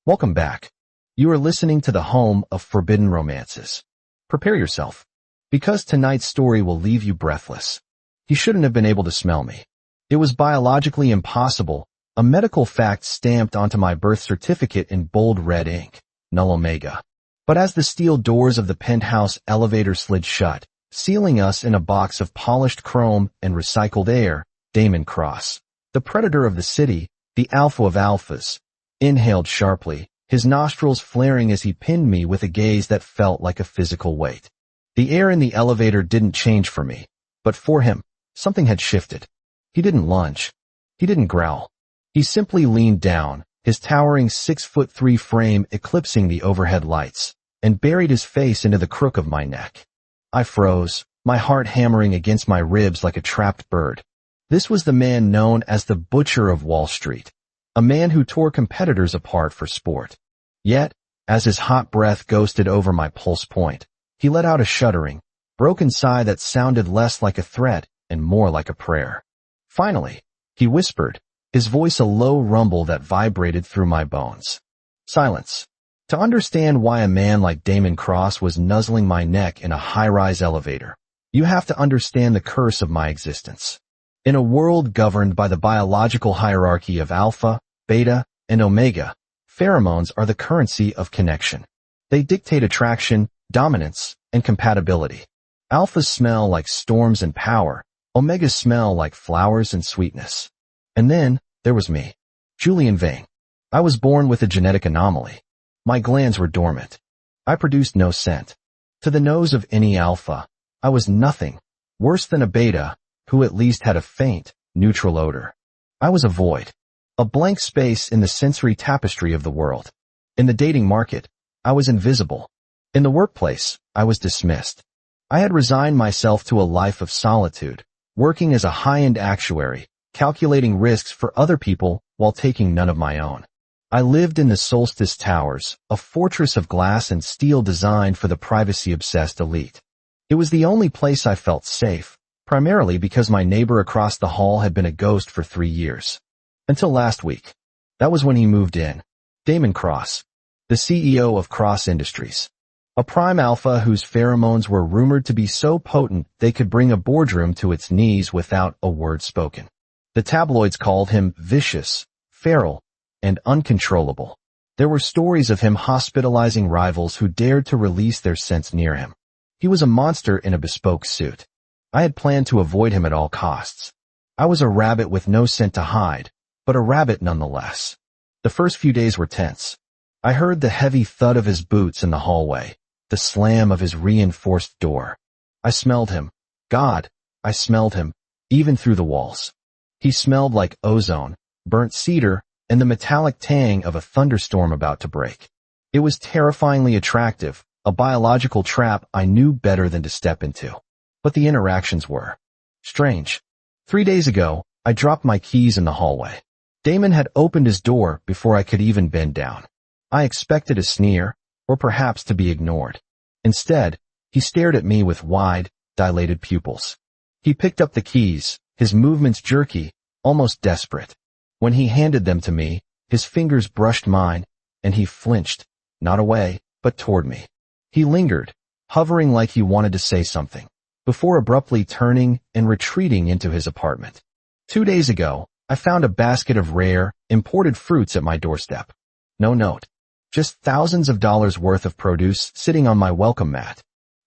Welcome back. You are listening to the home of forbidden romances. Prepare yourself, because tonight's story will leave you breathless. He shouldn't have been able to smell me. It was biologically impossible, a medical fact stamped onto my birth certificate in bold red ink, null omega. But as the steel doors of the penthouse elevator slid shut, sealing us in a box of polished chrome and recycled air, Damon Cross, the predator of the city, the alpha of alphas, inhaled sharply, his nostrils flaring as he pinned me with a gaze that felt like a physical weight. The air in the elevator didn't change for me, but for him, something had shifted. He didn't lunge. He didn't growl. He simply leaned down, his towering 6'3" frame eclipsing the overhead lights, and buried his face into the crook of my neck. I froze, my heart hammering against my ribs like a trapped bird. This was the man known as the Butcher of Wall Street, a man who tore competitors apart for sport. Yet, as his hot breath ghosted over my pulse point, he let out a shuddering, broken sigh that sounded less like a threat and more like a prayer. Finally, he whispered, his voice a low rumble that vibrated through my bones. Silence. To understand why a man like Damon Cross was nuzzling my neck in a high-rise elevator, you have to understand the curse of my existence. In a world governed by the biological hierarchy of alpha, beta, and omega, pheromones are the currency of connection. They dictate attraction, dominance, and compatibility. Alphas smell like storms and power, omegas smell like flowers and sweetness. And then, there was me, Julian Vang. I was born with a genetic anomaly. My glands were dormant. I produced no scent. To the nose of any alpha, I was nothing, worse than a beta, who at least had a faint, neutral odor. I was a void, a blank space in the sensory tapestry of the world. In the dating market, I was invisible. In the workplace, I was dismissed. I had resigned myself to a life of solitude, working as a high-end actuary, calculating risks for other people while taking none of my own. I lived in the Solstice Towers, a fortress of glass and steel designed for the privacy-obsessed elite. It was the only place I felt safe, primarily because my neighbor across the hall had been a ghost for 3 years. Until last week. That was when he moved in. Damon Cross, the CEO of Cross Industries. A prime alpha whose pheromones were rumored to be so potent they could bring a boardroom to its knees without a word spoken. The tabloids called him vicious, feral, and uncontrollable. There were stories of him hospitalizing rivals who dared to release their scents near him. He was a monster in a bespoke suit. I had planned to avoid him at all costs. I was a rabbit with no scent to hide, but a rabbit nonetheless. The first few days were tense. I heard the heavy thud of his boots in the hallway, the slam of his reinforced door. I smelled him. God, I smelled him, even through the walls. He smelled like ozone, burnt cedar, and the metallic tang of a thunderstorm about to break. It was terrifyingly attractive, a biological trap I knew better than to step into. But the interactions were strange. 3 days ago, I dropped my keys in the hallway. Damon had opened his door before I could even bend down. I expected a sneer, or perhaps to be ignored. Instead, he stared at me with wide, dilated pupils. He picked up the keys, his movements jerky, almost desperate. When he handed them to me, his fingers brushed mine, and he flinched, not away, but toward me. He lingered, hovering like he wanted to say something, before abruptly turning and retreating into his apartment. 2 days ago, I found a basket of rare, imported fruits at my doorstep. No note. Just thousands of dollars worth of produce sitting on my welcome mat.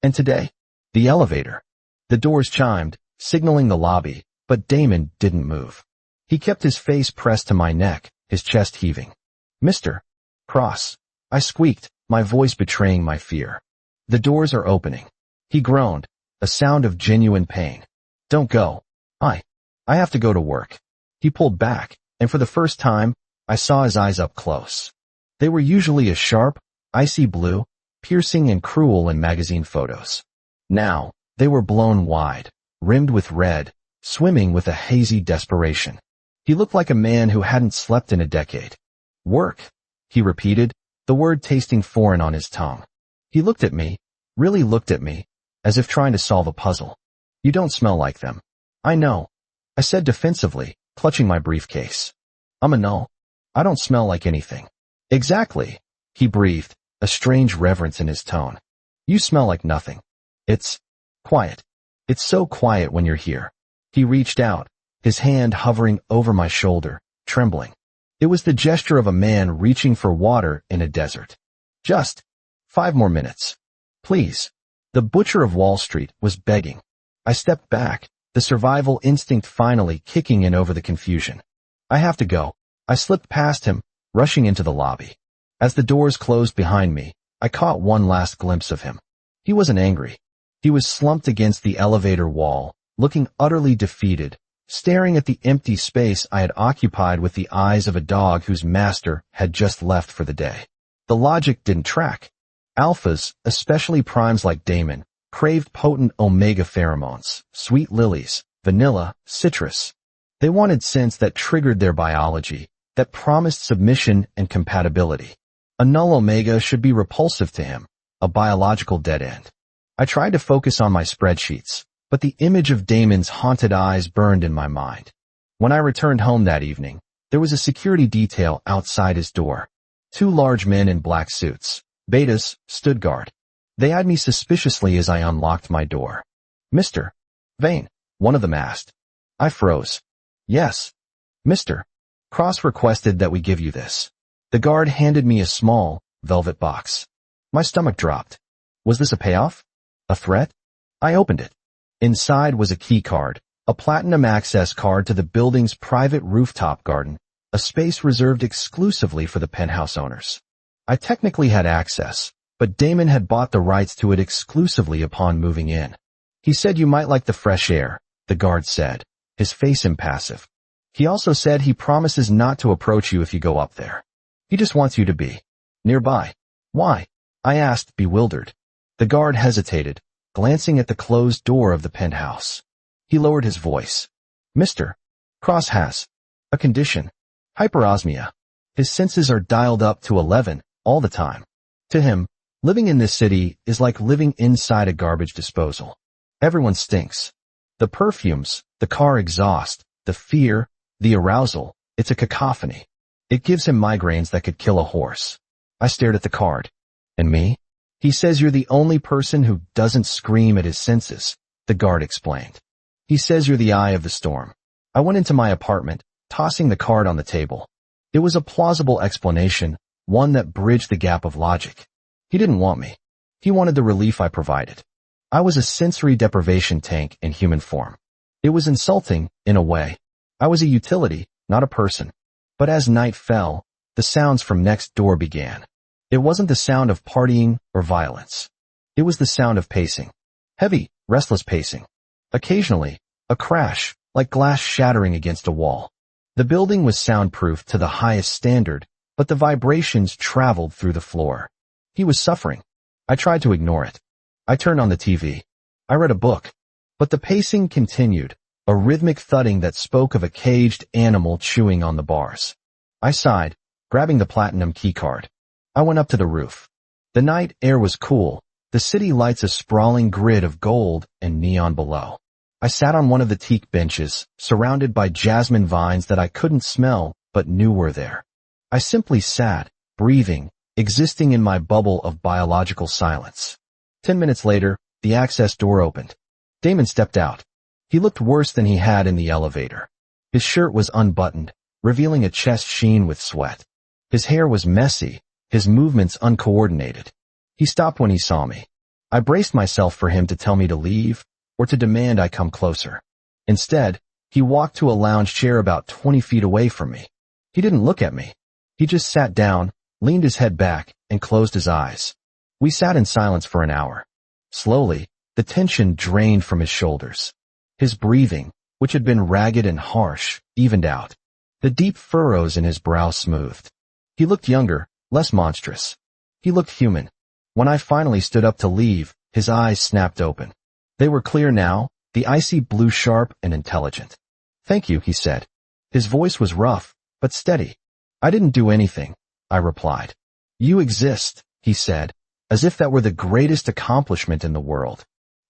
And today, the elevator. The doors chimed, signaling the lobby, but Damon didn't move. He kept his face pressed to my neck, his chest heaving. Mr. Cross, I squeaked, my voice betraying my fear. The doors are opening. He groaned, a sound of genuine pain. Don't go. I have to go to work. He pulled back, and for the first time, I saw his eyes up close. They were usually a sharp, icy blue, piercing and cruel in magazine photos. Now, they were blown wide, rimmed with red, swimming with a hazy desperation. He looked like a man who hadn't slept in a decade. Work, he repeated, the word tasting foreign on his tongue. He looked at me, really looked at me, as if trying to solve a puzzle. You don't smell like them. I know, I said defensively, clutching my briefcase. I'm a null. I don't smell like anything. Exactly. He breathed, a strange reverence in his tone. You smell like nothing. It's quiet. It's so quiet when you're here. He reached out, his hand hovering over my shoulder, trembling. It was the gesture of a man reaching for water in a desert. Just 5 more minutes. Please. The butcher of Wall Street was begging. I stepped back, the survival instinct finally kicking in over the confusion. I have to go. I slipped past him, rushing into the lobby. As the doors closed behind me, I caught one last glimpse of him. He wasn't angry. He was slumped against the elevator wall, looking utterly defeated, staring at the empty space I had occupied with the eyes of a dog whose master had just left for the day. The logic didn't track. Alphas, especially primes like Damon, craved potent omega pheromones, sweet lilies, vanilla, citrus. They wanted scents that triggered their biology, that promised submission and compatibility. A null omega should be repulsive to him, a biological dead end. I tried to focus on my spreadsheets, but the image of Damon's haunted eyes burned in my mind. When I returned home that evening, there was a security detail outside his door. 2 large men in black suits, betas, stood guard. They eyed me suspiciously as I unlocked my door. Mr. Vane, one of them asked. I froze. Yes. Mr. Cross requested that we give you this. The guard handed me a small, velvet box. My stomach dropped. Was this a payoff? A threat? I opened it. Inside was a key card, a platinum access card to the building's private rooftop garden, a space reserved exclusively for the penthouse owners. I technically had access, but Damon had bought the rights to it exclusively upon moving in. He said you might like the fresh air, the guard said, his face impassive. He also said he promises not to approach you if you go up there. He just wants you to be nearby. Why? I asked, bewildered. The guard hesitated, glancing at the closed door of the penthouse. He lowered his voice. Mr. Cross has a condition. Hyperosmia. His senses are dialed up to 11 all the time. To him, living in this city is like living inside a garbage disposal. Everyone stinks. The perfumes, the car exhaust, the fear, the arousal, it's a cacophony. It gives him migraines that could kill a horse. I stared at the card. And me? He says you're the only person who doesn't scream at his senses, the guard explained. He says you're the eye of the storm. I went into my apartment, tossing the card on the table. It was a plausible explanation, one that bridged the gap of logic. He didn't want me. He wanted the relief I provided. I was a sensory deprivation tank in human form. It was insulting, in a way. I was a utility, not a person. But as night fell, the sounds from next door began. It wasn't the sound of partying or violence. It was the sound of pacing. Heavy, restless pacing. Occasionally, a crash, like glass shattering against a wall. The building was soundproof to the highest standard, but the vibrations traveled through the floor. He was suffering. I tried to ignore it. I turned on the TV. I read a book. But the pacing continued, a rhythmic thudding that spoke of a caged animal chewing on the bars. I sighed, grabbing the platinum keycard. I went up to the roof. The night air was cool, the city lights a sprawling grid of gold and neon below. I sat on one of the teak benches, surrounded by jasmine vines that I couldn't smell but knew were there. I simply sat, breathing, existing in my bubble of biological silence. 10 minutes later, the access door opened. Damon stepped out. He looked worse than he had in the elevator. His shirt was unbuttoned, revealing a chest sheen with sweat. His hair was messy, his movements uncoordinated. He stopped when he saw me. I braced myself for him to tell me to leave, or to demand I come closer. Instead, he walked to a lounge chair about 20 feet away from me. He didn't look at me. He just sat down, leaned his head back, and closed his eyes. We sat in silence for an hour. Slowly, the tension drained from his shoulders. His breathing, which had been ragged and harsh, evened out. The deep furrows in his brow smoothed. He looked younger, less monstrous. He looked human. When I finally stood up to leave, his eyes snapped open. They were clear now, the icy blue sharp and intelligent. Thank you, he said. His voice was rough, but steady. I didn't do anything, I replied. You exist, he said, as if that were the greatest accomplishment in the world.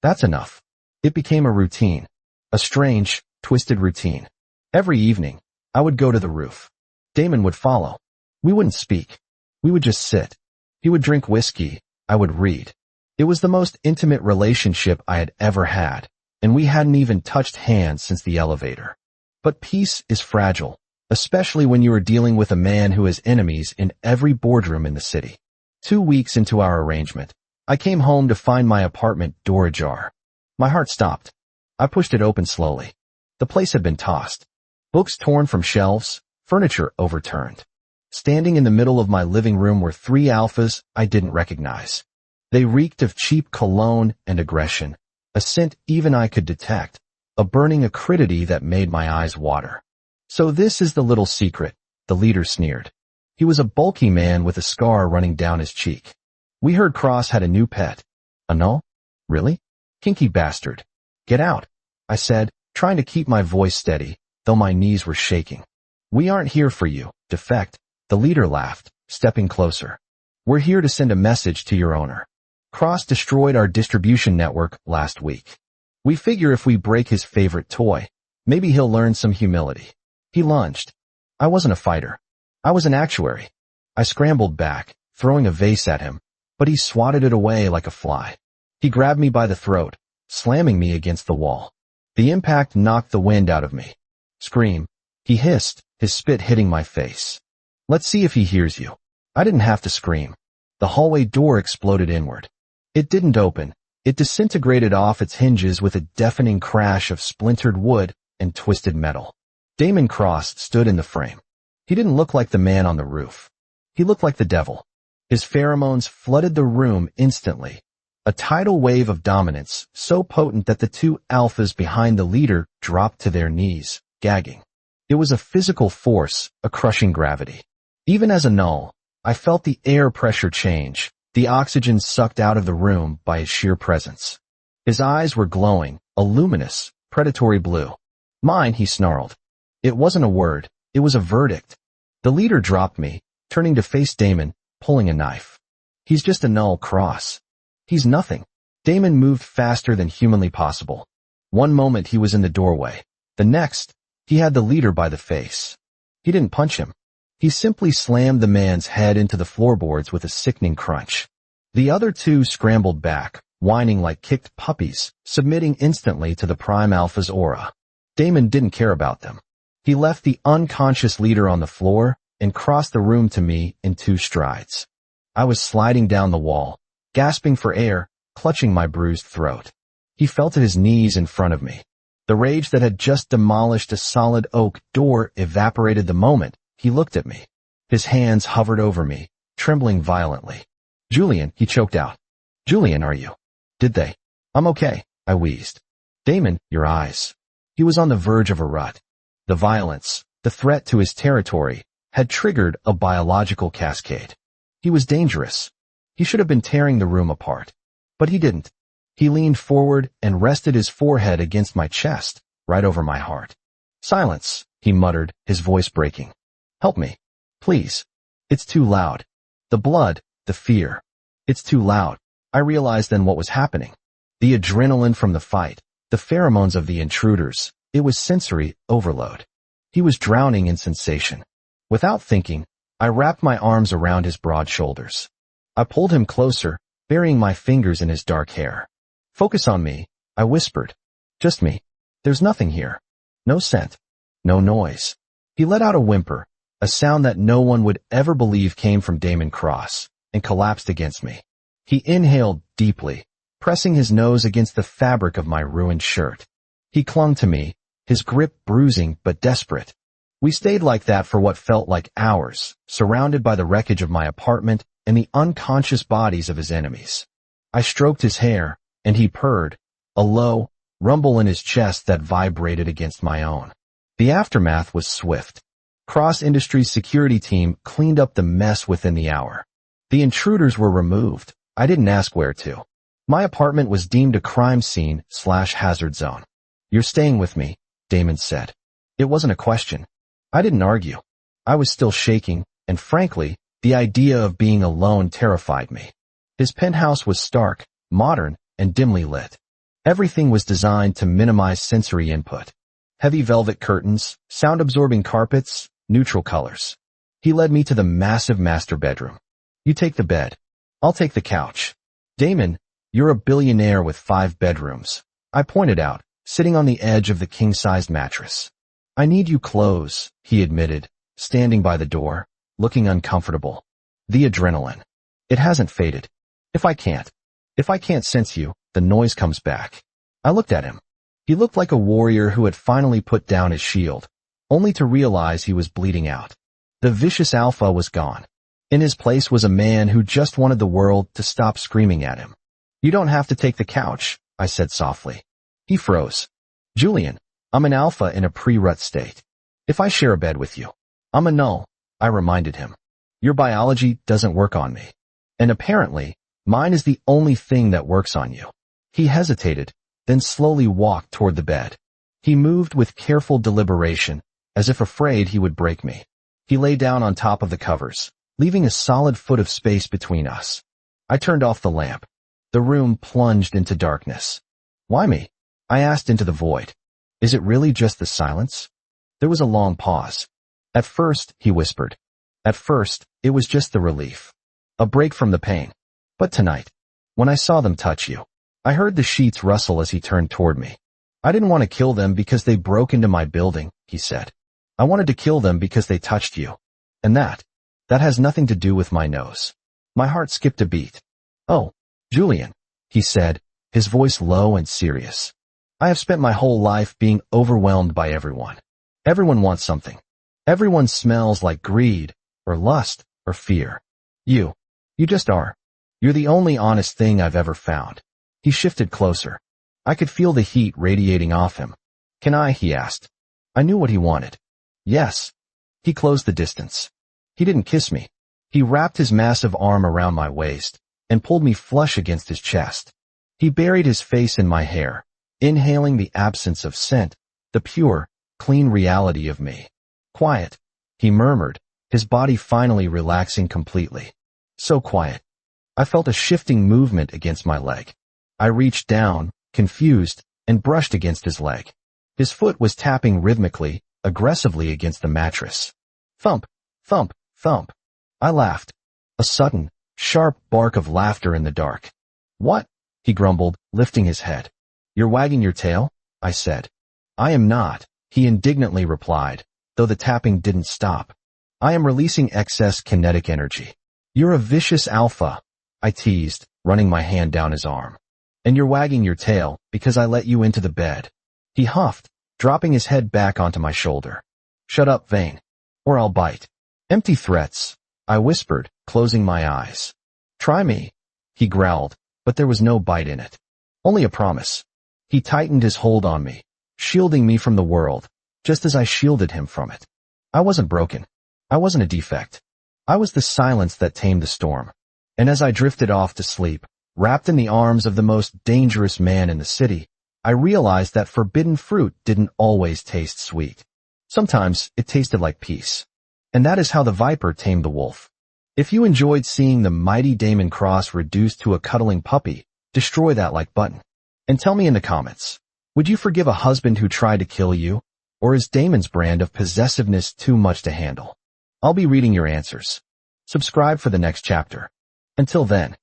That's enough. It became a routine. A strange, twisted routine. Every evening, I would go to the roof. Damon would follow. We wouldn't speak. We would just sit. He would drink whiskey, I would read. It was the most intimate relationship I had ever had, and we hadn't even touched hands since the elevator. But peace is fragile, especially when you are dealing with a man who has enemies in every boardroom in the city. 2 weeks into our arrangement, I came home to find my apartment door ajar. My heart stopped. I pushed it open slowly. The place had been tossed. Books torn from shelves, furniture overturned. Standing in the middle of my living room were 3 alphas I didn't recognize. They reeked of cheap cologne and aggression, a scent even I could detect, a burning acridity that made my eyes water. So this is the little secret, the leader sneered. He was a bulky man with a scar running down his cheek. We heard Cross had a new pet. A null? Really? Kinky bastard. Get out, I said, trying to keep my voice steady, though my knees were shaking. We aren't here for you, defect, the leader laughed, stepping closer. We're here to send a message to your owner. Cross destroyed our distribution network last week. We figure if we break his favorite toy, maybe he'll learn some humility. He lunged. I wasn't a fighter. I was an actuary. I scrambled back, throwing a vase at him, but he swatted it away like a fly. He grabbed me by the throat, slamming me against the wall. The impact knocked the wind out of me. Scream. He hissed, his spit hitting my face. Let's see if he hears you. I didn't have to scream. The hallway door exploded inward. It didn't open. It disintegrated off its hinges with a deafening crash of splintered wood and twisted metal. Damon Cross stood in the frame. He didn't look like the man on the roof. He looked like the devil. His pheromones flooded the room instantly. A tidal wave of dominance, so potent that the 2 alphas behind the leader dropped to their knees, gagging. It was a physical force, a crushing gravity. Even as a null, I felt the air pressure change, the oxygen sucked out of the room by his sheer presence. His eyes were glowing, a luminous, predatory blue. Mine, he snarled. It wasn't a word, it was a verdict. The leader dropped me, turning to face Damon, pulling a knife. He's just a null Cross. He's nothing. Damon moved faster than humanly possible. One moment he was in the doorway. The next, he had the leader by the face. He didn't punch him. He simply slammed the man's head into the floorboards with a sickening crunch. The other 2 scrambled back, whining like kicked puppies, submitting instantly to the Prime Alpha's aura. Damon didn't care about them. He left the unconscious leader on the floor and crossed the room to me in 2 strides. I was sliding down the wall, gasping for air, clutching my bruised throat. He fell to his knees in front of me. The rage that had just demolished a solid oak door evaporated the moment he looked at me. His hands hovered over me, trembling violently. Julian, he choked out. Julian, are you? Did they? I'm okay, I wheezed. Damon, your eyes. He was on the verge of a rut. The violence, the threat to his territory, had triggered a biological cascade. He was dangerous. He should have been tearing the room apart. But he didn't. He leaned forward and rested his forehead against my chest, right over my heart. Silence, he muttered, his voice breaking. Help me. Please. It's too loud. The blood, the fear. It's too loud. I realized then what was happening. The adrenaline from the fight, the pheromones of the intruders. It was sensory overload. He was drowning in sensation. Without thinking, I wrapped my arms around his broad shoulders. I pulled him closer, burying my fingers in his dark hair. Focus on me, I whispered. Just me. There's nothing here. No scent. No noise. He let out a whimper, a sound that no one would ever believe came from Damon Cross, and collapsed against me. He inhaled deeply, pressing his nose against the fabric of my ruined shirt. He clung to me, his grip bruising but desperate. We stayed like that for what felt like hours, surrounded by the wreckage of my apartment and the unconscious bodies of his enemies. I stroked his hair, and he purred, a low rumble in his chest that vibrated against my own. The aftermath was swift. Cross Industries' security team cleaned up the mess within the hour. The intruders were removed. I didn't ask where to. My apartment was deemed a crime scene/hazard zone. You're staying with me, Damon said. It wasn't a question. I didn't argue. I was still shaking, and frankly, the idea of being alone terrified me. His penthouse was stark, modern, and dimly lit. Everything was designed to minimize sensory input. Heavy velvet curtains, sound-absorbing carpets, neutral colors. He led me to the massive master bedroom. You take the bed. I'll take the couch. Damon, you're a billionaire with 5 bedrooms. I pointed out, sitting on the edge of the king-sized mattress. I need you close, he admitted, standing by the door, looking uncomfortable. The adrenaline. It hasn't faded. If I can't sense you, the noise comes back. I looked at him. He looked like a warrior who had finally put down his shield, only to realize he was bleeding out. The vicious alpha was gone. In his place was a man who just wanted the world to stop screaming at him. You don't have to take the couch, I said softly. He froze. Julian, I'm an alpha in a pre-rut state. If I share a bed with you, I'm a null, I reminded him. Your biology doesn't work on me. And apparently, mine is the only thing that works on you. He hesitated, then slowly walked toward the bed. He moved with careful deliberation, as if afraid he would break me. He lay down on top of the covers, leaving a solid foot of space between us. I turned off the lamp. The room plunged into darkness. Why me? I asked into the void. Is it really just the silence? There was a long pause. At first, he whispered. At first, it was just the relief. A break from the pain. But tonight, when I saw them touch you, I heard the sheets rustle as he turned toward me. I didn't want to kill them because they broke into my building, he said. I wanted to kill them because they touched you. And that has nothing to do with my nose. My heart skipped a beat. Oh, Julian, he said, his voice low and serious. I have spent my whole life being overwhelmed by everyone. Everyone wants something. Everyone smells like greed, or lust, or fear. You just are. You're the only honest thing I've ever found. He shifted closer. I could feel the heat radiating off him. Can I? He asked. I knew what he wanted. Yes. He closed the distance. He didn't kiss me. He wrapped his massive arm around my waist and pulled me flush against his chest. He buried his face in my hair, inhaling the absence of scent, the pure, clean reality of me. Quiet, he murmured, his body finally relaxing completely. So quiet. I felt a shifting movement against my leg. I reached down, confused, and brushed against his leg. His foot was tapping rhythmically, aggressively against the mattress. Thump, thump, thump. I laughed. A sudden, sharp bark of laughter in the dark. What? He grumbled, lifting his head. You're wagging your tail? I said. I am not, he indignantly replied, though the tapping didn't stop. I am releasing excess kinetic energy. You're a vicious alpha, I teased, running my hand down his arm. And you're wagging your tail because I let you into the bed. He huffed, dropping his head back onto my shoulder. Shut up, Vane, or I'll bite. Empty threats, I whispered, closing my eyes. Try me, he growled, but there was no bite in it. Only a promise. He tightened his hold on me, shielding me from the world, just as I shielded him from it. I wasn't broken. I wasn't a defect. I was the silence that tamed the storm. And as I drifted off to sleep, wrapped in the arms of the most dangerous man in the city, I realized that forbidden fruit didn't always taste sweet. Sometimes it tasted like peace. And that is how the viper tamed the wolf. If you enjoyed seeing the mighty Damon Cross reduced to a cuddling puppy, destroy that like button. And tell me in the comments, would you forgive a husband who tried to kill you? Or is Damon's brand of possessiveness too much to handle? I'll be reading your answers. Subscribe for the next chapter. Until then.